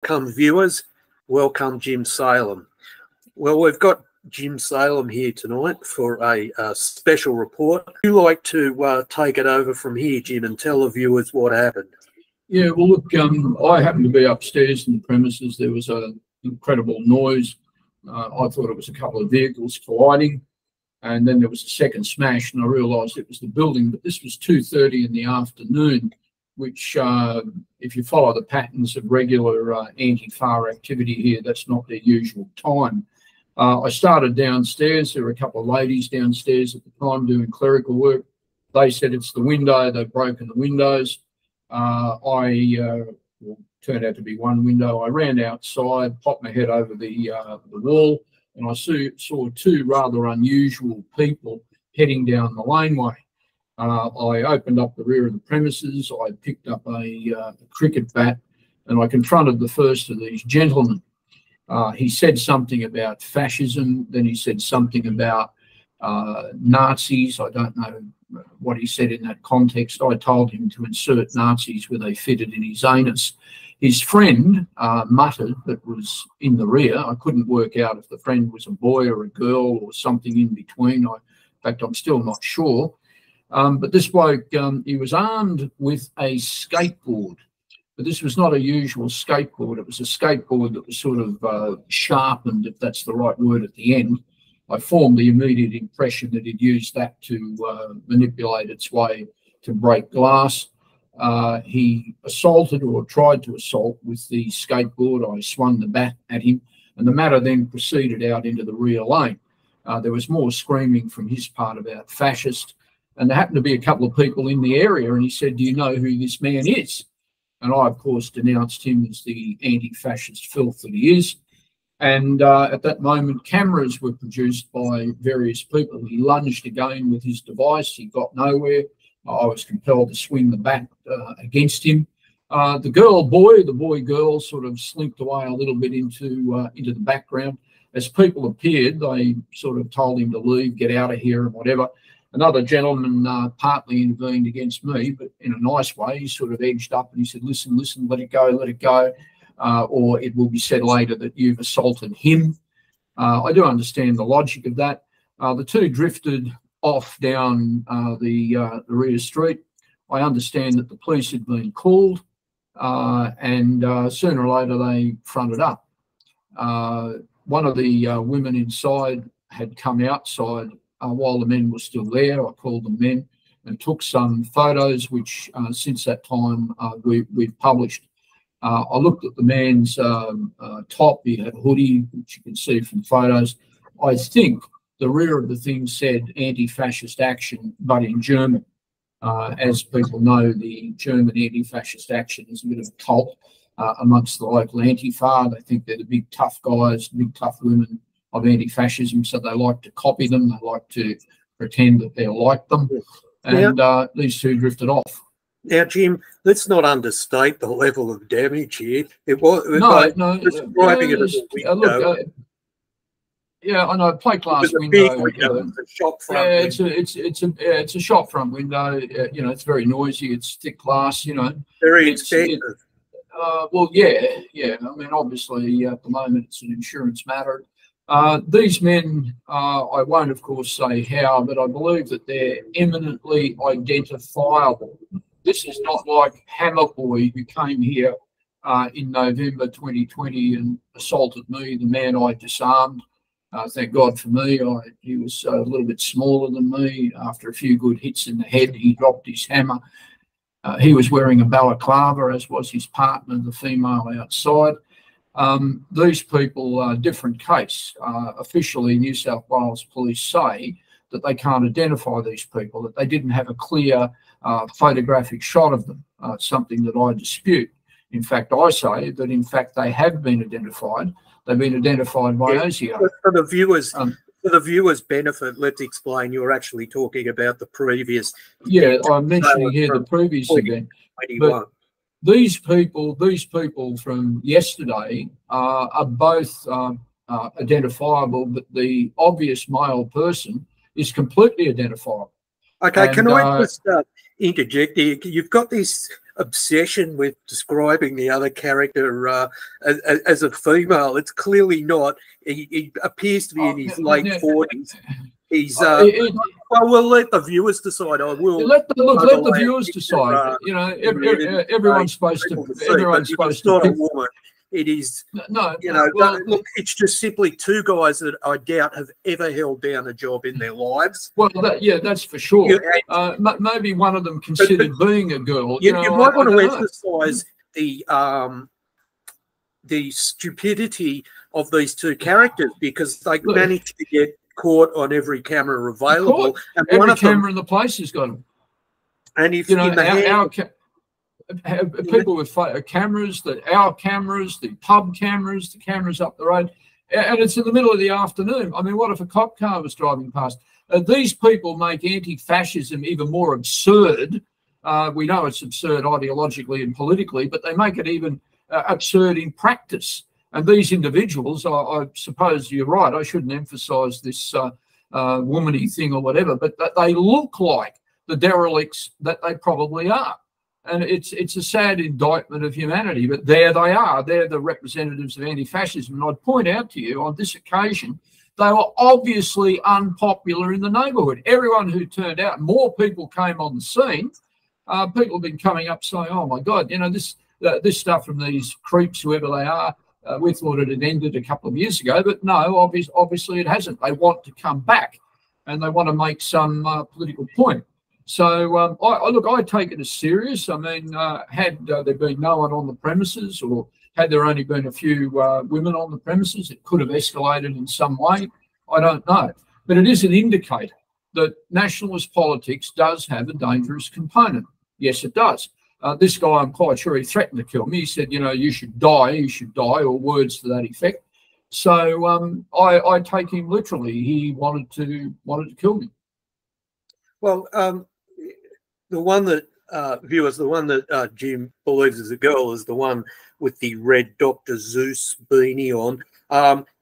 welcome viewers, welcome Jim Saleam. Well, we've got Jim Saleam here tonight for a special report. Would you like to take it over from here, Jim, and tell the viewers what happened? Yeah, well, look, I happened to be upstairs in the premises. There was an incredible noise. I thought it was a couple of vehicles colliding, and then there was a second smash, and I realised it was the building. But this was 2:30 in the afternoon, which, if you follow the patterns of regular Antifa activity here, that's not their usual time. I started downstairs. There were a couple of ladies downstairs at the time doing clerical work. They said it's the window. They've broken the windows. Well, turned out to be one window. I ran outside, popped my head over the wall, and I saw two rather unusual people heading down the laneway. I opened up the rear of the premises. I picked up a cricket bat, and I confronted the first of these gentlemen. He said something about fascism. Then he said something about Nazis. I don't know what he said in that context. I told him to insert Nazis where they fitted in his anus. His friend muttered, that was in the rear. I couldn't work out if the friend was a boy or a girl or something in between. In fact, I'm still not sure. But this bloke, he was armed with a skateboard. But this was not a usual skateboard. It was a skateboard that was sort of sharpened, if that's the right word, at the end. I formed the immediate impression that he'd used that to manipulate its way to break glass. He assaulted or tried to assault with the skateboard. I swung the bat at him, and the matter then proceeded out into the rear lane. There was more screaming from his part about fascist, and there happened to be a couple of people in the area, and he said, "Do you know who this man is?" And I, of course, denounced him as the anti-fascist filth that he is. And at that moment, cameras were produced by various people. He lunged again with his device. He got nowhere. I was compelled to swing the bat against him. The boy-girl sort of slinked away a little bit into the background. As people appeared, they sort of told him to leave, get out of here and whatever. Another gentleman partly intervened against me, but in a nice way. He sort of edged up and he said, listen, let it go, or it will be said later that you've assaulted him. I do understand the logic of that. The two drifted off down the rear street. I understand that the police had been called, and sooner or later they fronted up. One of the women inside had come outside while the men were still there. I called them men and took some photos, which since that time we've published. I looked at the man's top. He had a hoodie, which you can see from photos. I think the rear of the thing said anti-fascist action, but in German. As people know, the German anti-fascist action is a bit of a cult amongst the local Antifa. They think they're the big tough guys, big tough women of anti-fascism, so they like to copy them. They like to pretend that they're like them. And these two drifted off. Now, Jim, let's not understate the level of damage here. It was describing it as a window. Yeah, I know. Plate glass window. It's a shop front. It's a shop front window. You know, it's very noisy. It's thick glass. You know, very expensive. Well, yeah. I mean, obviously, at the moment, it's an insurance matter. These men, I won't, of course, say how, but I believe that they're eminently identifiable. This is not like Hammerboy, who came here in November 2020 and assaulted me, the man I disarmed. Thank God for me. He was a little bit smaller than me. After a few good hits in the head, he dropped his hammer. He was wearing a balaclava, as was his partner, the female outside. These people are a different case. Officially, New South Wales police say that they can't identify these people, that they didn't have a clear photographic shot of them, something that I dispute. In fact, I say that, in fact, they have been identified. They've been identified by ASIO. For the viewers' benefit, let's explain you're actually talking about the previous. Yeah, I'm mentioning here the previous event. But these people from yesterday are both identifiable, but the obvious male person is completely identifiable. Okay, And, can I just interject here? You've got this obsession with describing the other character as a female. It's clearly not. He appears to be in his late 40s. He's well, we'll let the viewers decide. I will let the viewers decide. You know, everyone's supposed to. Everyone's supposed to. Not a woman. It is. No, you know. Well, look, it's just simply two guys that I doubt have ever held down a job in their lives. Well, yeah, that's for sure. Maybe one of them considered being a girl. You might want to emphasise the stupidity of these two characters, because they managed to get caught on every camera available, and every camera in the place has got them. And if people with cameras, our cameras, the pub cameras, the cameras up the road, and it's in the middle of the afternoon. I mean, what if a cop car was driving past? These people make anti-fascism even more absurd. We know it's absurd ideologically and politically, but they make it even absurd in practice. And these individuals, I suppose you're right, I shouldn't emphasise this womany thing or whatever, but that they look like the derelicts that they probably are. And it's a sad indictment of humanity, but there they are. They're the representatives of anti-fascism. And I'd point out to you on this occasion, they were obviously unpopular in the neighbourhood. Everyone who turned out, more people came on the scene. People have been coming up saying, oh, my God, you know, this stuff from these creeps, whoever they are, we thought it had ended a couple of years ago, but no, obviously it hasn't. They want to come back and they want to make some political point. So, look, I take it as serious. I mean, had there been no one on the premises, or had there only been a few women on the premises, it could have escalated in some way. I don't know. But it is an indicator that nationalist politics does have a dangerous component. Yes, it does. This guy, I'm quite sure he threatened to kill me. He said, you know, you should die, or words to that effect. So I take him literally. He wanted to kill me. Well, the one that viewers, the one that Jim believes is a girl, is the one with the red Dr. Zeus beanie on.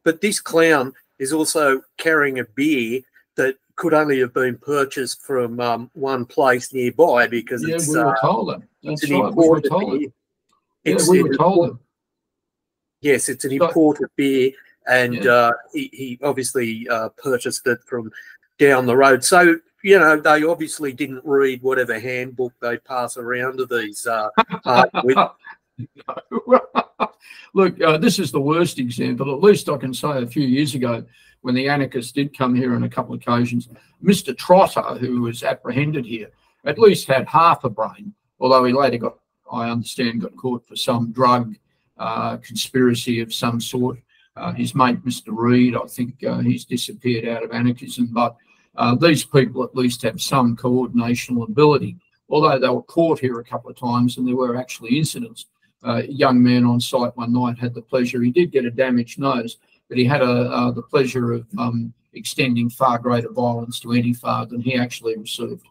But this clown is also carrying a beer that could only have been purchased from one place nearby, because we were told them. That's right. We were told them. We were told them. Yes, it's an imported beer, and he obviously purchased it from down the road. So, you know, they obviously didn't read whatever handbook they pass around to these with. Look, this is the worst example. At least I can say a few years ago, when the anarchists did come here on a couple of occasions, Mr. Trotter, who was apprehended here, at least had half a brain, although he later got, I understand, got caught for some drug conspiracy of some sort. His mate, Mr. Reed, I think he's disappeared out of anarchism, but these people at least have some coordinational ability, although they were caught here a couple of times and there were actually incidents. A young man on site one night had the pleasure, he did get a damaged nose, but he had the pleasure of extending far greater violence to Antifa than he actually received.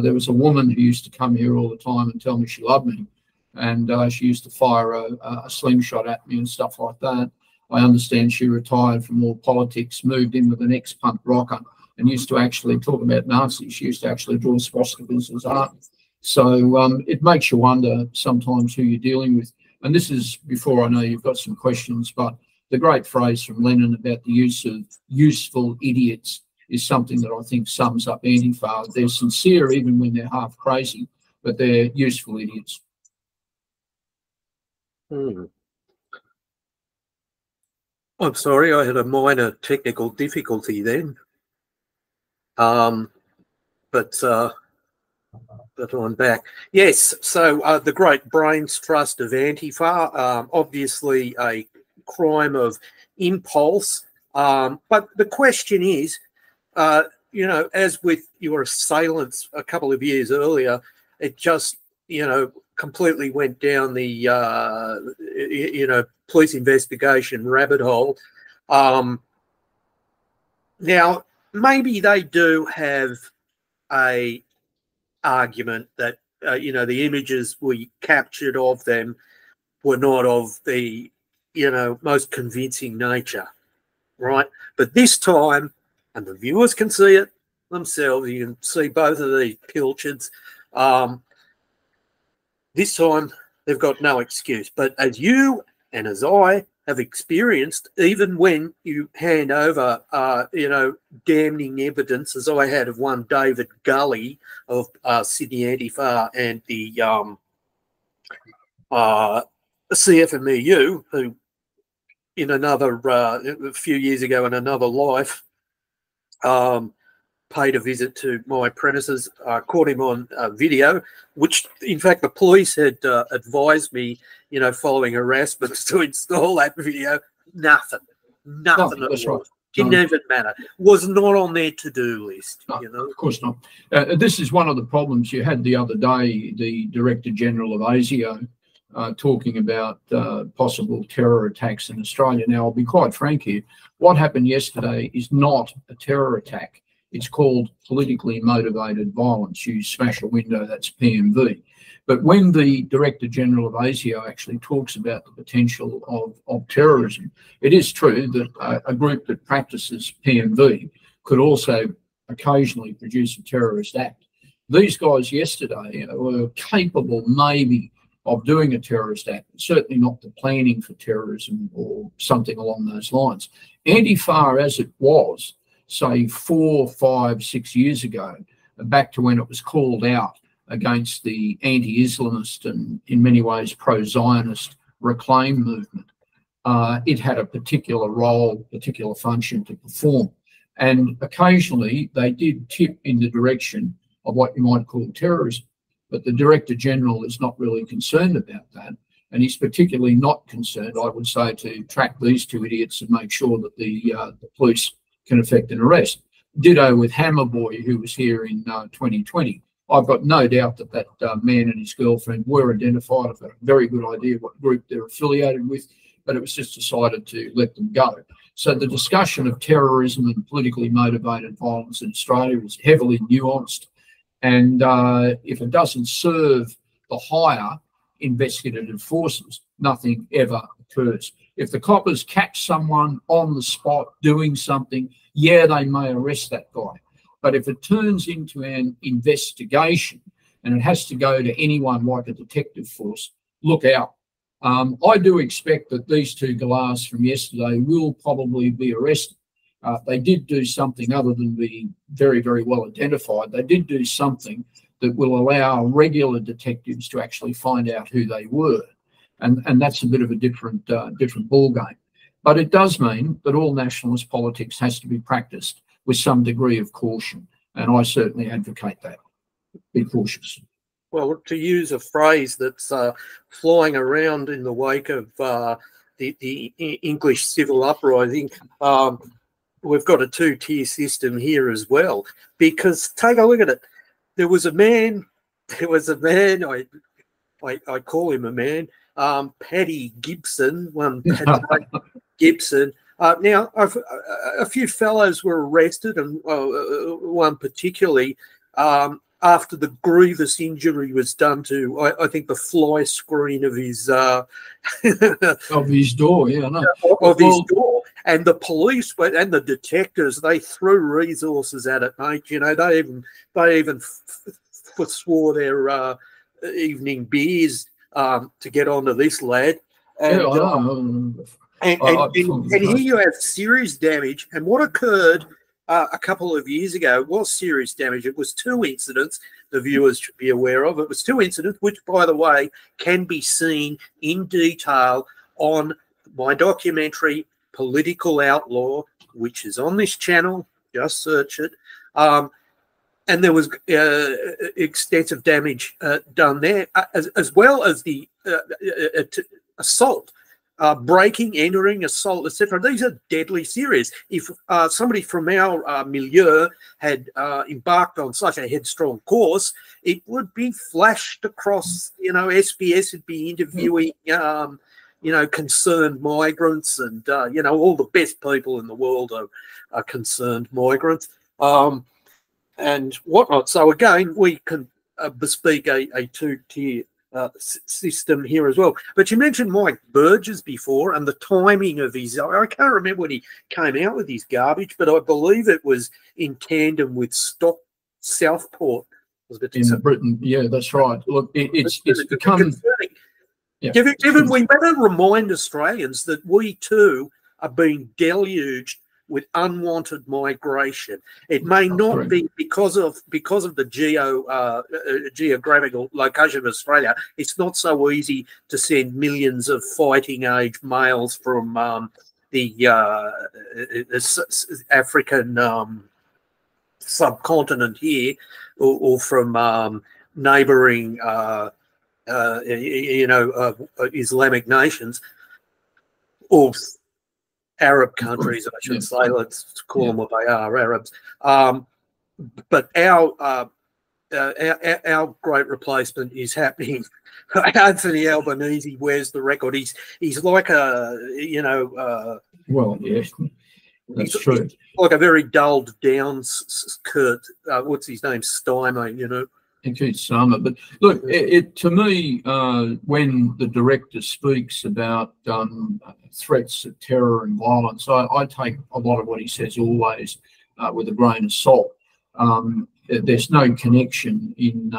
There was a woman who used to come here all the time and tell me she loved me, and she used to fire a slingshot at me and stuff like that. I understand she retired from all politics, moved in with an ex-punk rocker, and used to actually talk about Nazis. She used to actually draw swastikas as art. So it makes you wonder sometimes who you're dealing with. And this is before I know you've got some questions, but the great phrase from Lenin about the use of useful idiots is something that I think sums up Antifa. They're sincere even when they're half crazy, but they're useful idiots. I'm sorry, I had a minor technical difficulty then. But I'm back. Yes, so the great brains trust of Antifa, obviously a crime of impulse. But the question is, you know, as with your assailants a couple of years earlier, it just, you know, completely went down the, you know, police investigation rabbit hole. Now, maybe they do have a argument that, you know, the images we captured of them were not of the, you know, most convincing nature, right? But this time, and the viewers can see it, themselves. You can see both of these pilchards. This time, they've got no excuse. But as you and as I have experienced, even when you hand over, damning evidence, as I had of one David Gully of Sydney Antifa and the CFMEU, who in another, a few years ago in another life, paid a visit to my premises, caught him on video, which in fact the police had advised me, following harassments to install that video. Nothing at all. That's right. Didn't even matter. Was not on their to-do list. No, of course not. This is one of the problems you had the other day, the Director General of ASIO talking about possible terror attacks in Australia. Now, I'll be quite frank here. What happened yesterday is not a terror attack. It's called politically motivated violence. You smash a window, that's PMV. But when the Director General of ASIO actually talks about the potential of terrorism, it is true that a group that practices PMV could also occasionally produce a terrorist act. These guys yesterday were capable maybe of doing a terrorist act, certainly not the planning for terrorism or something along those lines. Antifa, as it was, say 4, 5, 6 years ago, back to when it was called out against the anti-Islamist and in many ways pro-Zionist Reclaim movement, it had a particular role, particular function to perform. And occasionally they did tip in the direction of what you might call terrorism. But the Director General is not really concerned about that. And he's particularly not concerned, I would say, to track these two idiots and make sure that the police can effect an arrest. Ditto with Hammerboy, who was here in 2020. I've got no doubt that that man and his girlfriend were identified. I've got a very good idea what group they're affiliated with, but it was just decided to let them go. So the discussion of terrorism and politically motivated violence in Australia is heavily nuanced. And if it doesn't serve the higher investigative forces, nothing ever occurs. If the coppers catch someone on the spot doing something, yeah, they may arrest that guy. But if it turns into an investigation and it has to go to anyone like a detective force, look out. I do expect that these two galahs from yesterday will probably be arrested. They did do something other than be very, very well identified. They did do something that will allow regular detectives to actually find out who they were. And that's a bit of a different ballgame. But it does mean that all nationalist politics has to be practiced with some degree of caution. And I certainly advocate that. Be cautious. Well, to use a phrase that's flying around in the wake of the English civil uprising, we've got a two-tier system here as well. Because take a look at it. There was a man, I call him a man, Paddy Gibson, Gibson. Now, a few fellows were arrested, and one particularly, after the grievous injury was done to, I think, the fly screen of his of his door, yeah, no. of his door. And the police and the detectives, they threw resources at it, mate. You know, they even forswore their evening beers to get onto this lad. And, and here you have serious damage. And what occurred a couple of years ago was serious damage. It was two incidents the viewers should be aware of. It was two incidents, which, by the way, can be seen in detail on my documentary, Political Outlaw, which is on this channel. Just search it. And there was extensive damage done there, as well as the assault. Breaking, entering, assault, etc. These are deadly serious. If somebody from our milieu had embarked on such a headstrong course, it would be flashed across, SBS would be interviewing, concerned migrants and, all the best people in the world are concerned migrants and whatnot. So again, we can bespeak a two-tier system here as well. But you mentioned Mike Burgess before, and the timing of his, I can't remember when he came out with his garbage, but I believe it was in tandem with Southport. In Britain, yeah, that's right. Look, it's become concerning. Yeah. Given we better remind Australians that we too are being deluged with unwanted migration. It may not be because of the geographical location of Australia. It's not so easy to send millions of fighting age males from the African subcontinent here, or from neighbouring Islamic nations, or Arab countries, I should say. Let's call them what they are, Arabs. But our great replacement is happening. Anthony Albanese wears the record. He's like that's true. Like a very dulled down Kurt. What's his name? Steinman. Keith Summer. But look, to me, when the director speaks about threats of terror and violence, I take a lot of what he says always with a grain of salt. There's no connection in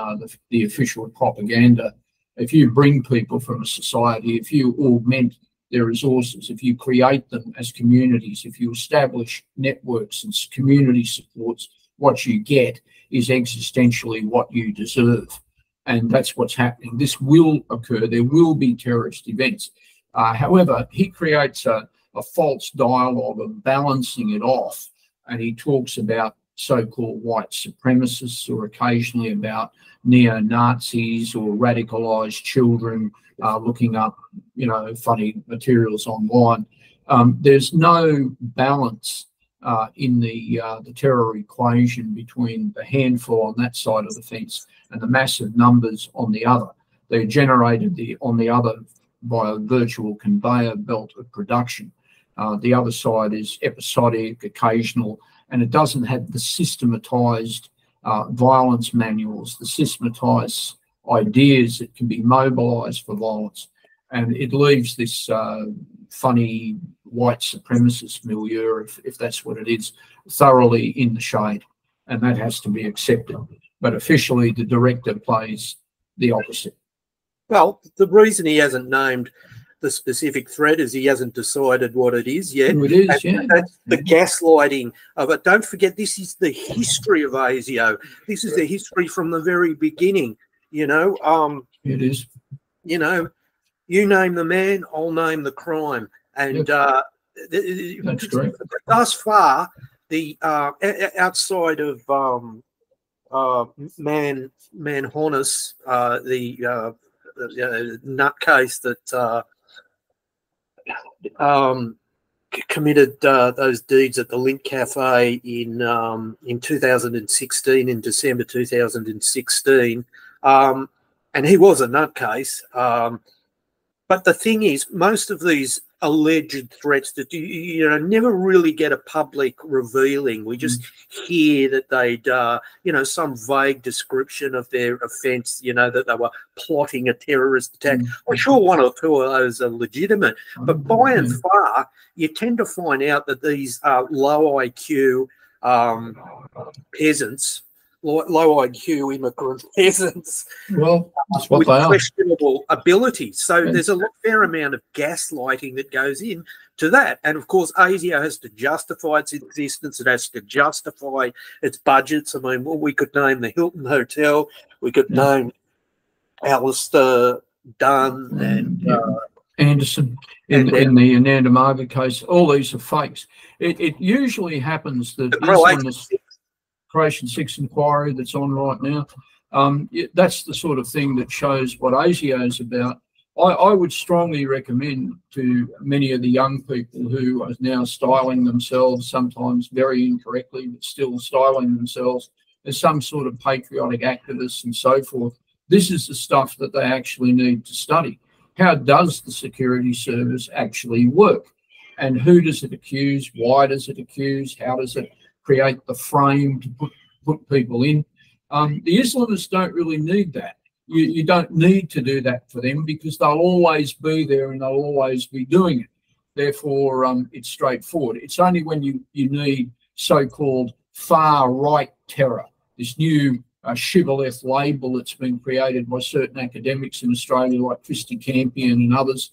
the official propaganda. If you bring people from a society, if you augment their resources, if you create them as communities, if you establish networks and community supports, what you get is existentially what you deserve. And that's what's happening. This will occur. There will be terrorist events. However, he creates a false dialogue of balancing it off. And he talks about so-called white supremacists, or occasionally about neo-Nazis or radicalized children looking up, funny materials online. There's no balance in the terror equation between the handful on that side of the fence and the massive numbers on the other. They're generated on the other by a virtual conveyor belt of production. The other side is episodic, occasional, and it doesn't have the systematized violence manuals, the systematized ideas that can be mobilized for violence. And it leaves this funny white supremacist milieu, if that's what it is, thoroughly in the shade. And that has to be accepted. But officially, the director plays the opposite. Well, the reason he hasn't named the specific threat is he hasn't decided what it is yet. It is, That's the gaslighting of it. Don't forget, this is the history of ASIO. This is the history from the very beginning, It is. You name the man, I'll name the crime. And that's correct. Thus far, the outside of Manhonis, the nutcase that committed those deeds at the Link Cafe in 2016, in December 2016, and he was a nutcase. But the thing is, most of these alleged threats that never really get a public revealing. We just hear that they'd some vague description of their offence, that they were plotting a terrorist attack. I'm sure one or two of those are legitimate, but by and far you tend to find out that these low IQ peasants, low IQ immigrant peasants, well, that's what with they are. Questionable abilities. So there's a fair amount of gaslighting that goes in to that. And of course, ASIO has to justify its existence. It has to justify its budgets. I mean, we could name the Hilton Hotel. We could name Alistair Dunn and Anderson in the Ananda Marga case. All these are fakes. It usually happens that Croatian 6 inquiry that's on right now. That's the sort of thing that shows what ASIO is about. I would strongly recommend to many of the young people who are now styling themselves, sometimes very incorrectly, but still styling themselves as some sort of patriotic activists and so forth. This is the stuff that they actually need to study. How does the security service actually work? And who does it accuse? Why does it accuse? How does it create the frame to put people in? The Islamists don't really need that. You don't need to do that for them because they'll always be there and they'll always be doing it. Therefore, it's straightforward. It's only when you need so-called far-right terror, this new shibboleth label that's been created by certain academics in Australia like Christy Campion and others.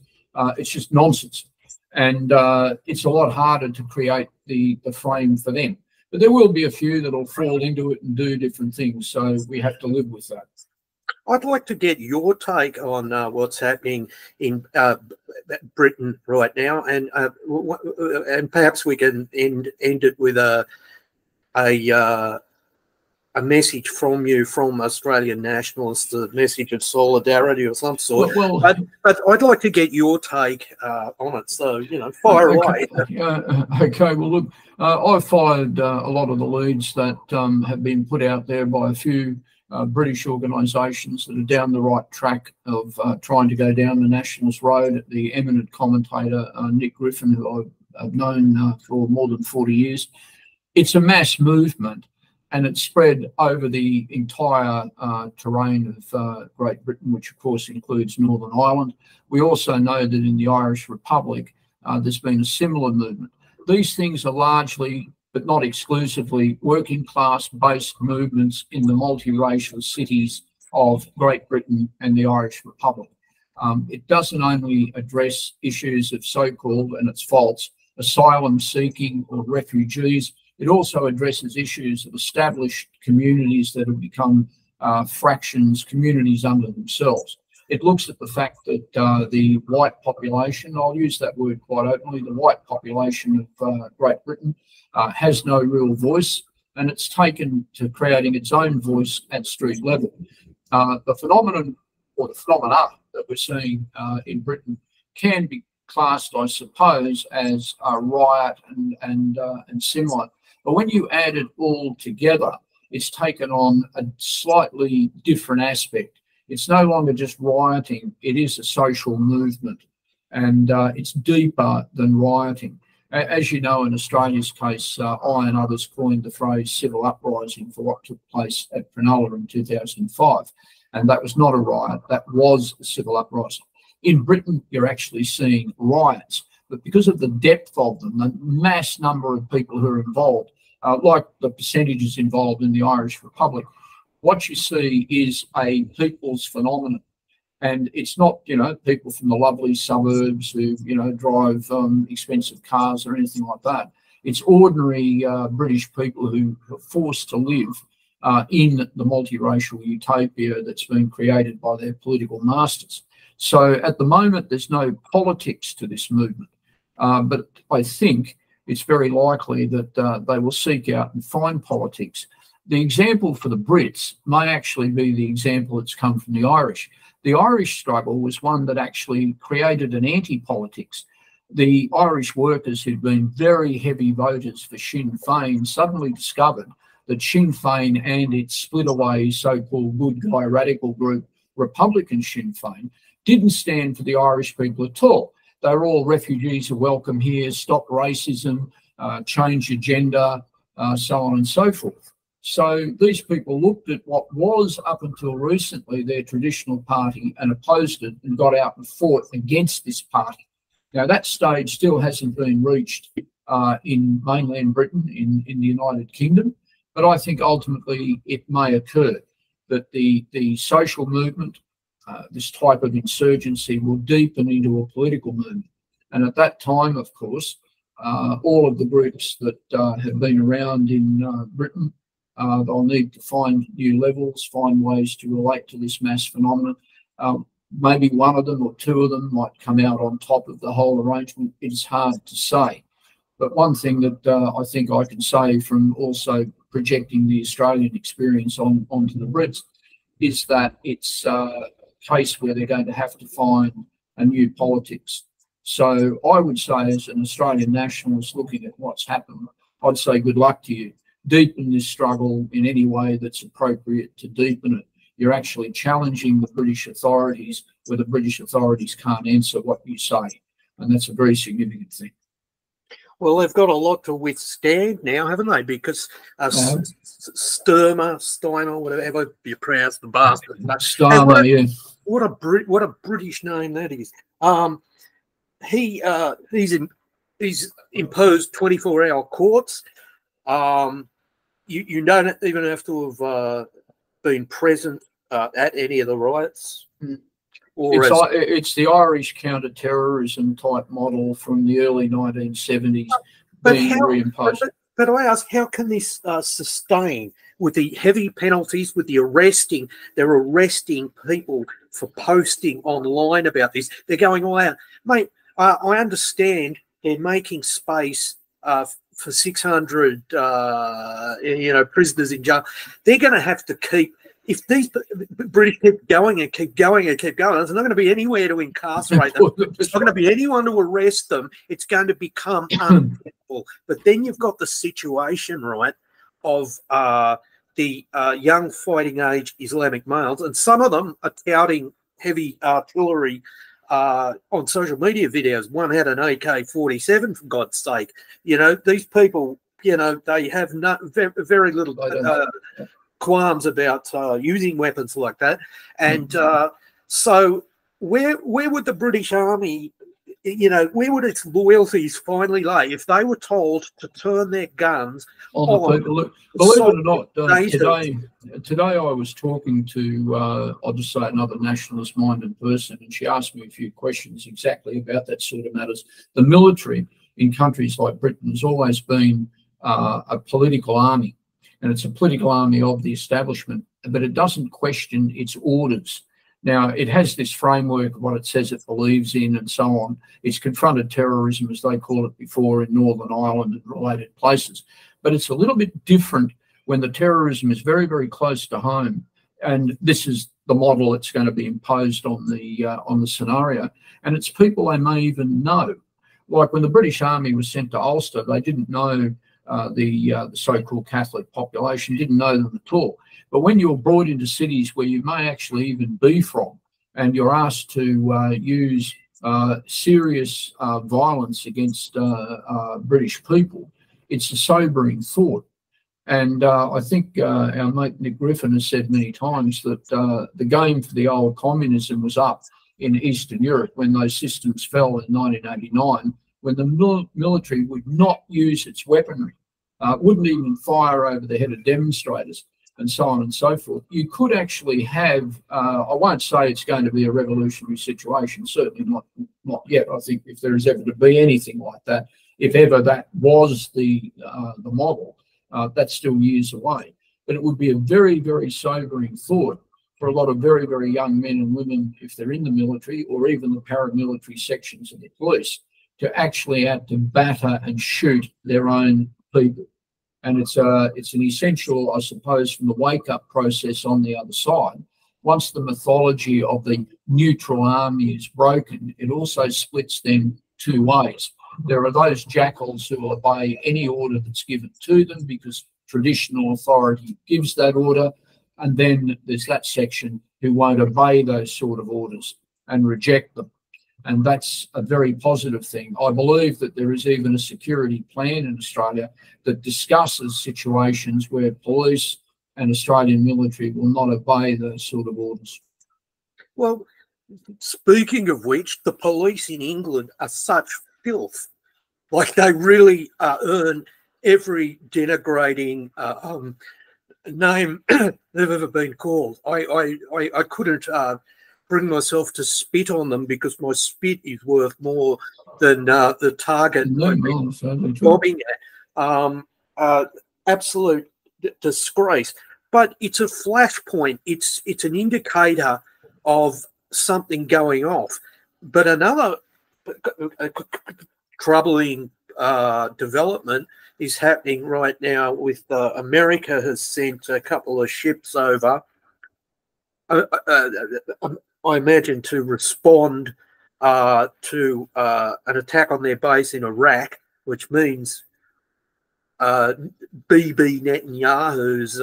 It's just nonsense. And it's a lot harder to create the frame for them. But there will be a few that will fall into it and do different things. So we have to live with that. I'd like to get your take on what's happening in Britain right now, and perhaps we can end it with a message from you from Australian Nationalists, a message of solidarity or some sort. But I'd like to get your take on it. So, you know, fire away. Okay, well, look, I've followed a lot of the leads that have been put out there by a few British organisations that are down the right track of trying to go down the nationalist road. The eminent commentator, Nick Griffin, who I've known for more than 40 years. It's a mass movement, and it's spread over the entire terrain of Great Britain, which of course includes Northern Ireland. We also know that in the Irish Republic, there's been a similar movement. These things are largely, but not exclusively, working class based movements in the multiracial cities of Great Britain and the Irish Republic. It doesn't only address issues of so-called, and it's false, asylum seeking or refugees. It also addresses issues of established communities that have become fractions, communities under themselves. It looks at the fact that the white population, I'll use that word quite openly, the white population of Great Britain has no real voice, and it's taken to creating its own voice at street level. The phenomenon, or the phenomena that we're seeing in Britain can be classed, I suppose, as a riot and similar. But when you add it all together, it's taken on a slightly different aspect. It's no longer just rioting, it is a social movement, and it's deeper than rioting. As you know, in Australia's case, I and others coined the phrase civil uprising for what took place at Cronulla in 2005. And that was not a riot, that was a civil uprising. In Britain, you're actually seeing riots, but because of the depth of them, the mass number of people who are involved, like the percentages involved in the Irish Republic, what you see is a people's phenomenon. And it's not, you know, people from the lovely suburbs who, you know, drive expensive cars or anything like that. It's ordinary British people who are forced to live in the multiracial utopia that's been created by their political masters. So at the moment, there's no politics to this movement. But I think it's very likely that they will seek out and find politics. The example for the Brits may actually be the example that's come from the Irish. The Irish struggle was one that actually created an anti-politics. The Irish workers who'd been very heavy voters for Sinn Féin suddenly discovered that Sinn Féin and its split away so-called good guy radical group, Republican Sinn Féin, didn't stand for the Irish people at all. They were all refugees are welcome here, stop racism, change your gender, so on and so forth. So these people looked at what was up until recently their traditional party and opposed it and got out and fought against this party. Now that stage still hasn't been reached in mainland Britain, in the United Kingdom, but I think ultimately it may occur that the social movement, this type of insurgency will deepen into a political movement. And at that time, of course, all of the groups that have been around in Britain, they'll need to find new levels, find ways to relate to this mass phenomenon. Maybe one of them or two of them might come out on top of the whole arrangement. It's hard to say. But one thing that I think I can say from also projecting the Australian experience onto the Brits is that it's a case where they're going to have to find a new politics. So I would say, as an Australian nationalist looking at what's happened, I'd say good luck to you. Deepen this struggle in any way that's appropriate to deepen it. You're actually challenging the British authorities where the British authorities can't answer what you say. And that's a very significant thing. Well, they've got a lot to withstand now, haven't they? Because Steiner, whatever you pronounce the bastard. Steiner, yeah. What a British name that is. He's imposed 24-hour courts. You don't even have to have been present at any of the riots. It's the Irish counter-terrorism type model from the early 1970s being reimposed. But I ask, how can this sustain with the heavy penalties, with the arresting? They're arresting people for posting online about this. They're going all out. Mate, I understand they're making space for 600 prisoners in jail. They're going to have to keep, if these British keep going and keep going and keep going, there's not going to be anywhere to incarcerate them. There's not going to be anyone to arrest them. It's going to become untenable. But then you've got the situation, right, of the young fighting age Islamic males, and some of them are touting heavy artillery on social media videos. One had an AK-47, for God's sake. You know, these people, you know, they have very little qualms about using weapons like that. And so where would the British Army, you know, where would its loyalties finally lay if they were told to turn their guns on the people? Look, believe it or not, today I was talking to, I'll just say, another nationalist-minded person, and she asked me a few questions exactly about that sort of matters. The military in countries like Britain has always been a political army, and it's a political army of the establishment, but it doesn't question its orders. Now, it has this framework of what it says it believes in and so on. It's confronted terrorism, as they call it before, in Northern Ireland and related places. But it's a little bit different when the terrorism is very, very close to home. And this is the model that's going to be imposed on the scenario. And it's people they may even know. Like when the British Army was sent to Ulster, they didn't know the so-called Catholic population, didn't know them at all. But when you're brought into cities where you may actually even be from, and you're asked to use serious violence against British people, it's a sobering thought. And I think our mate Nick Griffin has said many times that the game for the old communism was up in Eastern Europe when those systems fell in 1989, when the military would not use its weaponry, wouldn't even fire over the head of demonstrators, and so on and so forth. You could actually have, I won't say it's going to be a revolutionary situation, certainly not yet. I think if there is ever to be anything like that, if ever that was the model, that's still years away. But it would be a very, very sobering thought for a lot of very, very young men and women, if they're in the military or even the paramilitary sections of the police, to actually have to batter and shoot their own people. And it's an essential, I suppose, from the wake-up process on the other side. Once the mythology of the neutral army is broken, it also splits them two ways. There are those jackals who will obey any order that's given to them because traditional authority gives that order. And then there's that section who won't obey those sort of orders and reject them. And that's a very positive thing. I believe that there is even a security plan in Australia that discusses situations where police and Australian military will not obey those sort of orders. Well, speaking of which, the police in England are such filth. Like, they really earn every denigrating name they've ever been called. I couldn't bring myself to spit on them because my spit is worth more than the target bombing at. Absolute disgrace. But it's a flashpoint. It's an indicator of something going off. But another troubling development is happening right now with America has sent a couple of ships over, I imagine, to respond to an attack on their base in Iraq, which means Bibi Netanyahu's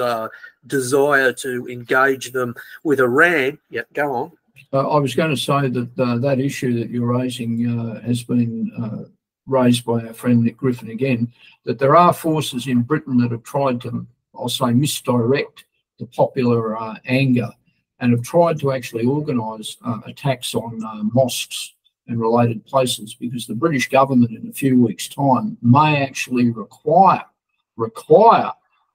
desire to engage them with Iran. Yeah, go on. I was going to say that that issue that you're raising has been raised by our friend Nick Griffin again, that there are forces in Britain that have tried to, I'll say, misdirect the popular anger and have tried to actually organise attacks on mosques and related places, because the British government in a few weeks' time may actually require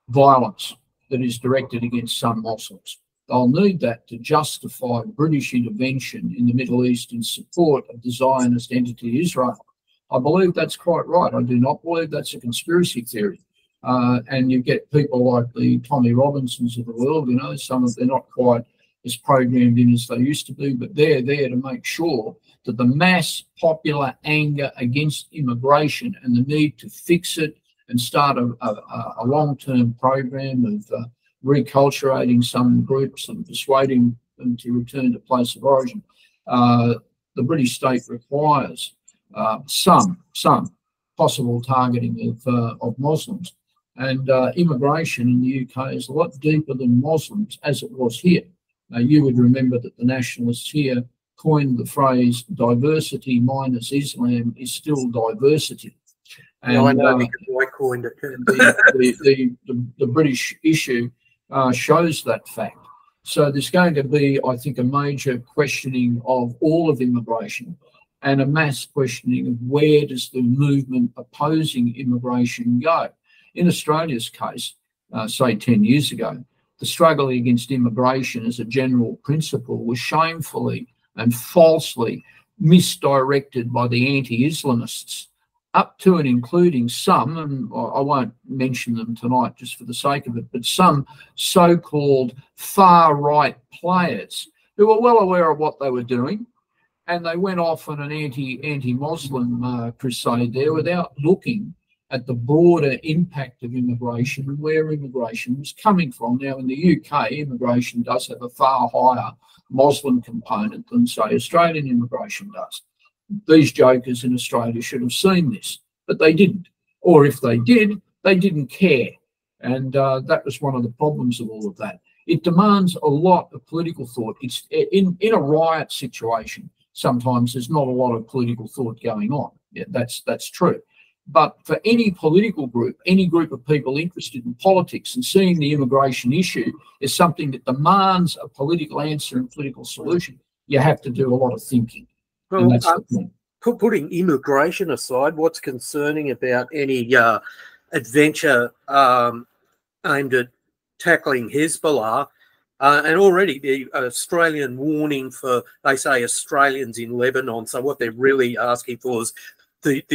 violence that is directed against some Muslims. They'll need that to justify British intervention in the Middle East in support of the Zionist entity Israel. I believe that's quite right. I do not believe that's a conspiracy theory. And you get people like the Tommy Robinsons of the world, you know, some of them not quite as programmed in as they used to be, but they're there to make sure that the mass popular anger against immigration and the need to fix it and start a long-term program of reculturating some groups and persuading them to return to place of origin. The British state requires some possible targeting of Muslims. And immigration in the UK is a lot deeper than Muslims, as it was here. You would remember that the Nationalists here coined the phrase diversity minus Islam is still diversity. And no, I know because I coined it. the British issue shows that fact. So there's going to be, I think, a major questioning of all of immigration and a mass questioning of where does the movement opposing immigration go. In Australia's case, say 10 years ago, the struggle against immigration as a general principle was shamefully and falsely misdirected by the anti-Islamists, up to and including some, and I won't mention them tonight just for the sake of it, but some so-called far-right players who were well aware of what they were doing, and they went off on an anti-Muslim crusade there without looking at the broader impact of immigration and where immigration was coming from. Now, in the UK, immigration does have a far higher Muslim component than, say, Australian immigration does. These jokers in Australia should have seen this, but they didn't. Or if they did, they didn't care. And that was one of the problems of all of that. It demands a lot of political thought. It's in a riot situation, sometimes there's not a lot of political thought going on. Yeah, that's true. But for any political group, any group of people interested in politics and seeing the immigration issue is something that demands a political answer and political solution, you have to do a lot of thinking. Well, and that's the point. Putting immigration aside, what's concerning about any adventure aimed at tackling Hezbollah, and already the Australian warning for, they say, Australians in Lebanon. So what they're really asking for is the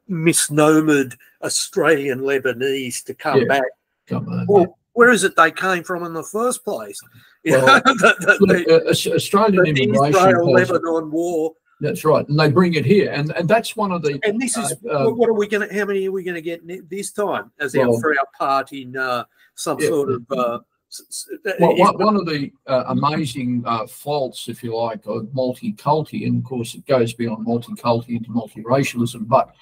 misnomered Australian Lebanese to come back. Well, where is it they came from in the first place? Well, Australian immigration, Israel Lebanon war. That's right, and they bring it here, and that's one of the. And this is what are we going to? How many are we going to get this time as for our part in some sort of? One of the amazing faults, if you like, of multiculti, and of course it goes beyond multiculti into multiracialism, but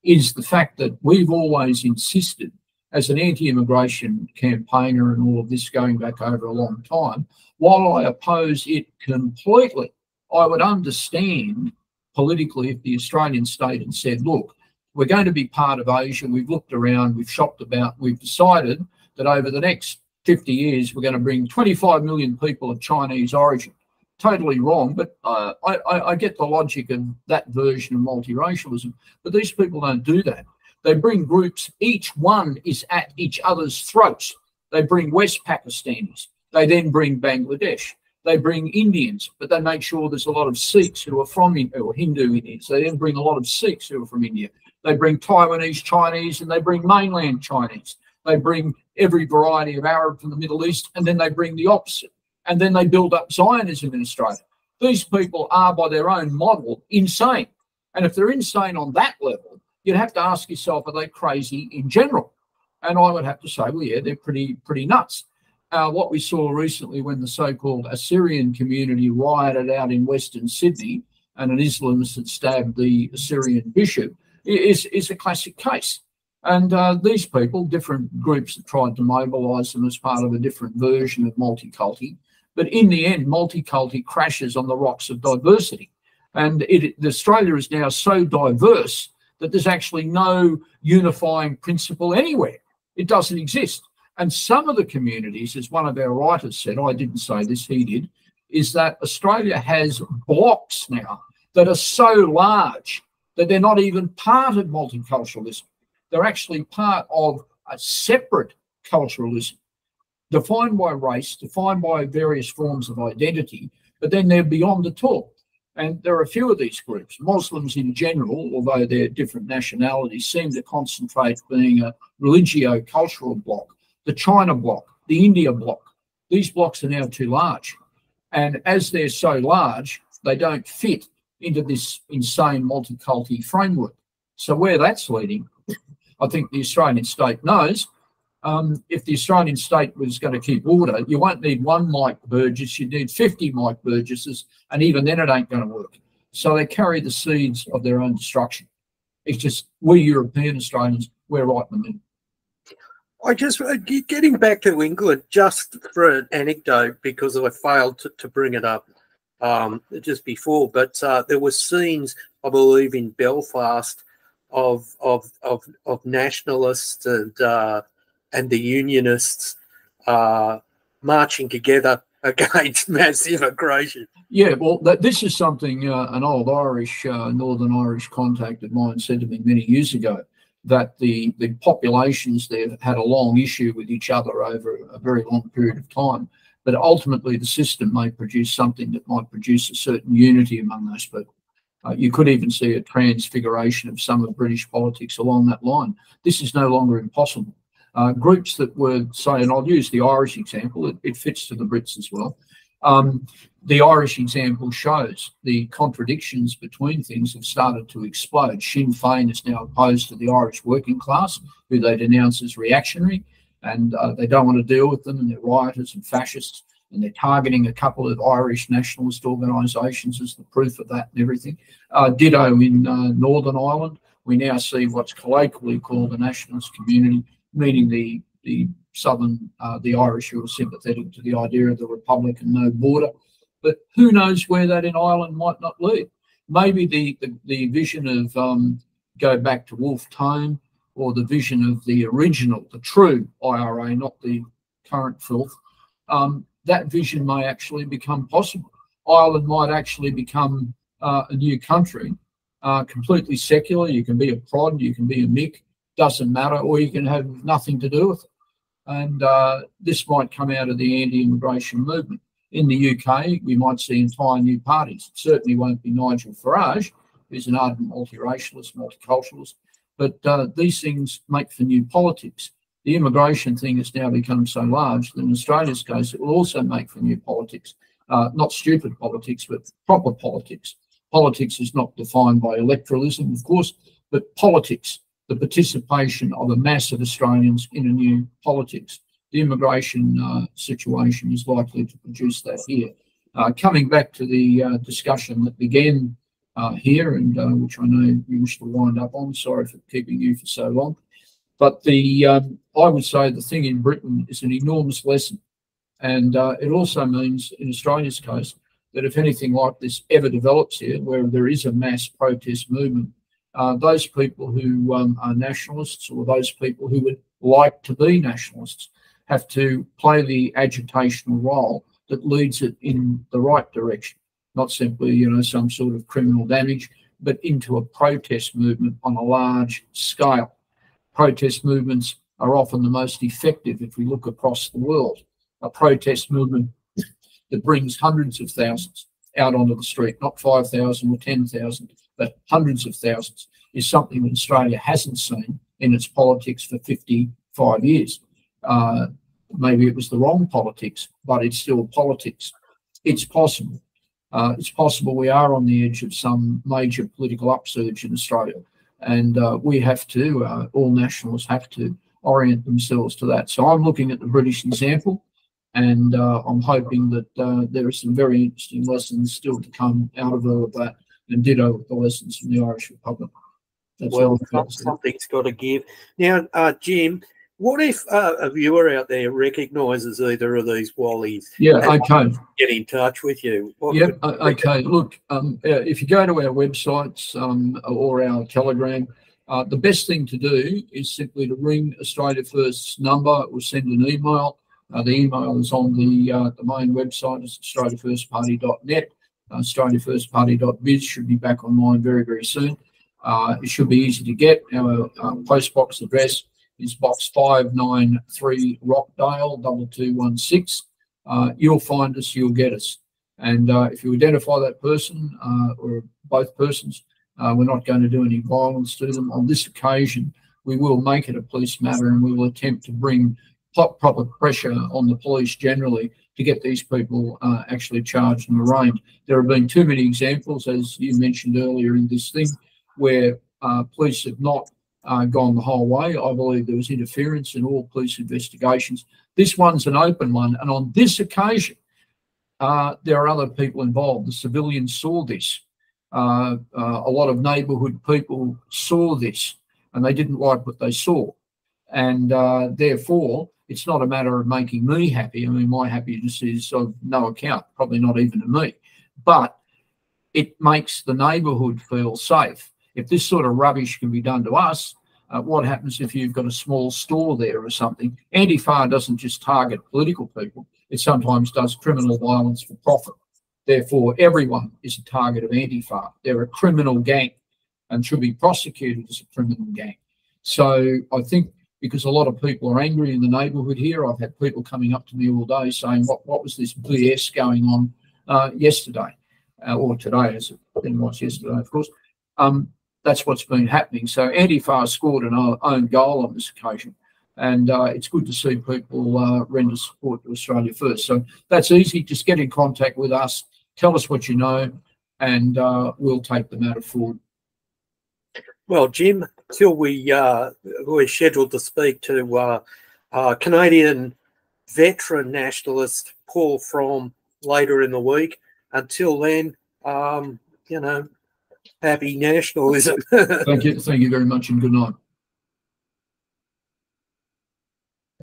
is the fact that we've always insisted, as an anti-immigration campaigner and all of this going back over a long time, while I oppose it completely, I would understand politically if the Australian state had said, look, we're going to be part of Asia, we've looked around, we've shopped about, we've decided that over the next 50 years, we're going to bring 25 million people of Chinese origin. Totally wrong, but I get the logic of that version of multiracialism. But these people don't do that. They bring groups, each one is at each other's throats. They bring West Pakistanis. They then bring Bangladesh. They bring Indians, but they make sure there's a lot of Sikhs who are from or Hindu Indians. They then bring a lot of Sikhs who are from India. They bring Taiwanese Chinese, and they bring mainland Chinese. They bring every variety of Arab from the Middle East, and then they bring the opposite. And then they build up Zionism in Australia. These people are, by their own model, insane. And if they're insane on that level, you'd have to ask yourself, are they crazy in general? And I would have to say, well, yeah, they're pretty nuts. What we saw recently when the so-called Assyrian community rioted out in Western Sydney and an Islamist had stabbed the Assyrian bishop is a classic case. And these people, different groups have tried to mobilise them as part of a different version of multiculti. But in the end, multiculti crashes on the rocks of diversity. And Australia is now so diverse that there's actually no unifying principle anywhere. It doesn't exist. And some of the communities, as one of our writers said, I didn't say this, he did, is that Australia has blocks now that are so large that they're not even part of multiculturalism. They're actually part of a separate culturalism, defined by race, defined by various forms of identity, but then they're beyond it all. And there are a few of these groups. Muslims in general, although they're different nationalities, seem to concentrate being a religio-cultural bloc. The China bloc, the India bloc, these blocks are now too large. And as they're so large, they don't fit into this insane multiculti framework. So where that's leading, I think the Australian state knows. If the Australian state was going to keep order, you won't need one Mike Burgess, you need 50 Mike Burgesses, and even then it ain't going to work. So they carry the seeds of their own destruction. It's just, we European Australians, we're right in the middle. I just, getting back to England, just for an anecdote, because I failed to bring it up just before, but there were scenes, I believe, in Belfast of nationalists and the unionists marching together against massive aggression. Yeah, well, this is something an old Irish, Northern Irish contact of mine said to me many years ago, that the populations there had a long issue with each other over a very long period of time, but ultimately the system may produce something that might produce a certain unity among those people. You could even see a transfiguration of some of British politics along that line. This is no longer impossible. Groups that were, say, and I'll use the Irish example, it fits to the Brits as well. The Irish example shows the contradictions between things have started to explode. Sinn Féin is now opposed to the Irish working class, who they denounce as reactionary, and they don't want to deal with them, and they're rioters and fascists, and they're targeting a couple of Irish nationalist organisations as the proof of that and everything. Ditto in Northern Ireland. We now see what's colloquially called the nationalist community, meaning the southern, the Irish who are sympathetic to the idea of the Republic and no border. But who knows where that in Ireland might not lead. Maybe the vision of go back to Wolfe Tone, or the vision of the original, the true IRA, not the current filth, that vision may actually become possible. Ireland might actually become a new country, completely secular. You can be a prod, you can be a Mick, doesn't matter, or you can have nothing to do with it. And this might come out of the anti-immigration movement. In the UK, we might see entire new parties. It certainly won't be Nigel Farage, who's an ardent multiracialist, multiculturalist, but these things make for new politics. The immigration thing has now become so large that in Australia's case, it will also make for new politics. Not stupid politics, but proper politics. Politics is not defined by electoralism, of course, but politics, the participation of a mass of Australians in a new politics. The immigration situation is likely to produce that here. Coming back to the discussion that began here, and which I know you wish to wind up on, sorry for keeping you for so long, but I would say the thing in Britain is an enormous lesson, and it also means, in Australia's case, that if anything like this ever develops here, where there is a mass protest movement, those people who are nationalists, or those people who would like to be nationalists, have to play the agitational role that leads it in the right direction, not simply, you know, some sort of criminal damage, but into a protest movement on a large scale. Protest movements are often the most effective if we look across the world. A protest movement that brings hundreds of thousands out onto the street, not 5,000 or 10,000, but hundreds of thousands, is something that Australia hasn't seen in its politics for 55 years. Maybe it was the wrong politics, but it's still politics. It's possible. It's possible we are on the edge of some major political upsurge in Australia, and we have to, all nationalists have to orient themselves to that. So I'm looking at the British example, and I'm hoping that there are some very interesting lessons still to come out of all of that, and ditto with the lessons from the Irish Republic. That's well, something's got to give. Now, Jim, what if a viewer out there recognises either of these Wallies? Yeah, okay. Get in touch with you. Okay. Look, if you go to our websites or our Telegram, The best thing to do is simply to ring Australia First's number or send an email. The email is on the main website. It's australiafirstparty.net. australiafirstparty.biz should be back online very, very soon. It should be easy to get. Our postbox address is box 593 Rockdale 2216. You'll find us, you'll get us. And if you identify that person or both persons, we're not going to do any violence to them. On this occasion, we will make it a police matter, and we will attempt to bring proper pressure on the police generally to get these people actually charged and arraigned. There have been too many examples, as you mentioned earlier in this thing, where police have not gone the whole way. I believe there was interference in all police investigations. This one's an open one, and on this occasion, there are other people involved. The civilians saw this. A lot of neighbourhood people saw this, and they didn't like what they saw. And therefore, it's not a matter of making me happy. I mean, my happiness is of no account, probably not even to me. But it makes the neighbourhood feel safe. If this sort of rubbish can be done to us, what happens if you've got a small store there or something? Antifa doesn't just target political people. It sometimes does criminal violence for profit. Therefore, everyone is a target of Antifa. They're a criminal gang and should be prosecuted as a criminal gang. So I think because a lot of people are angry in the neighbourhood here, I've had people coming up to me all day saying, what was this BS going on yesterday or today, as it was yesterday, of course. That's what's been happening. So Antifa scored an own goal on this occasion. And it's good to see people render support to Australia First. So that's easy. Just get in contact with us. Tell us what you know, and we'll take the matter forward. Well, Jim, till we're scheduled to speak to Canadian veteran nationalist Paul From later in the week. Until then, you know, happy nationalism. Thank you very much, and good night.